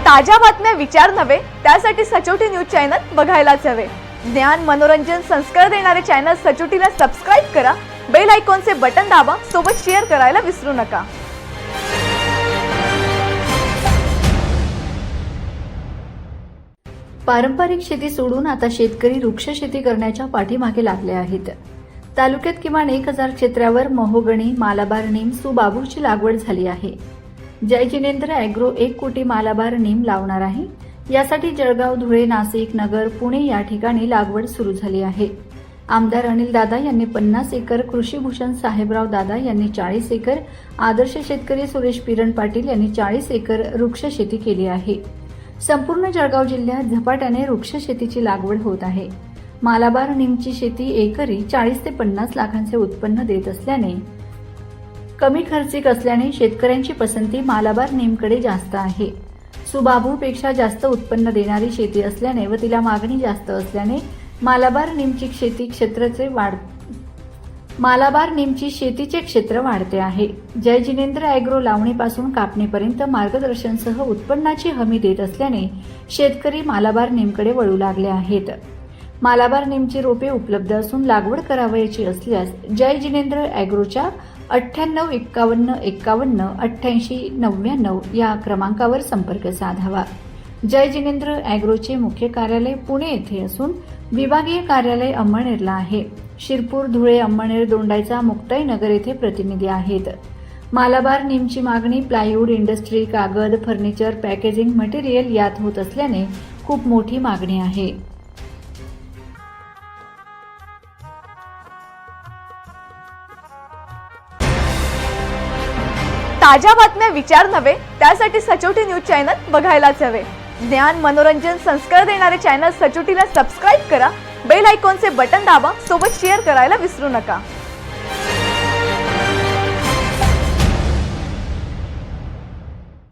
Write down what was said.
ताज्या बातम्या विचार नव्हे त्यासाठी सचोटी न्यूज चॅनल बघायलाच हवे। ज्ञान मनोरंजन संस्कार देणारे चॅनल सचोटीला सबस्क्राइब करा, बेल आयकॉनचे बटन दाबा, सोबत शेअर करायला विसरू नका। पारंपरिक शेती सोडून आता शेतकरी वृक्ष शेती करण्याच्या पाठीमागे लागले आहेत। तालुक्यात किमान 1000 क्षेत्रावर महोगणी, मालाबार नीम, सुबाबूची लागवड झाली आहे। जय जिनेंद्र ॲग्रो 1 कोटी मालाबार नीम लावणार आहे। यासाठी जळगाव, धुळे, नाशिक, नगर, पुणे या ठिकाणी लागवड सुरू झाली आहे। आमदार अनिल दादा यांनी 50 एकर, कृषीभूषण साहेबराव दादा यांनी 40 एकर, आदर्श शेतकरी सुरेश पिरण पाटील यांनी 40 एकर वृक्ष शेती केली आहे। संपूर्ण जळगाव जिल्ह्यात झपाट्याने वृक्ष शेतीची लागवड होत आहे। मालाबार नीमची शेती एकरी 40 ते 50 लाखांचे उत्पन्न देत असल्याने, कमी खर्चिक असल्याने शेतकऱ्यांची पसंती मालाबार नीमकडे जास्त आहे। सुबाबूपेक्षा जास्त उत्पन्न देणारी शेती असल्याने व तिला मागणी जास्त असल्याने मालाबार नीमची शेतीचे क्षेत्र वाढते आहे। जय जिनेंद्र ॲग्रो लावणीपासून कापणीपर्यंत मार्गदर्शनसह उत्पन्नाची हमी देत असल्याने शेतकरी मालाबार नीमकडे वळू लागले आहेत। मालाबार नीमची रोपे उपलब्ध असून लागवड करावयाची असल्यास जय जिनेंद्र ॲग्रोच्या 9851518899 या क्रमांकावर संपर्क साधावा। जय जिनेंद्र ॲग्रोचे मुख्य कार्यालय पुणे येथे असून विभागीय कार्यालय अंमळनेरला आहे। शिरपूर, धुळे, अंमळनेर, दोंडाईचा, मुक्ताईनगर येथे प्रतिनिधी आहेत। मालाबार नीमची मागणी प्लायवूड इंडस्ट्री, कागद, फर्निचर, पॅकेजिंग मटेरियल यात होत असल्याने खूप मोठी मागणी आहे। ताज्या बातम्या विचार नव्हे त्यासाठी सचोटी न्यूज चॅनल बघायलाच हवे। ज्ञान मनोरंजन संस्कार देणारे चॅनल सचोटीला सबस्क्राइब करा, बेल आयकॉनचे बटन दाबा, सोबत शेअर करायला विसरू नका।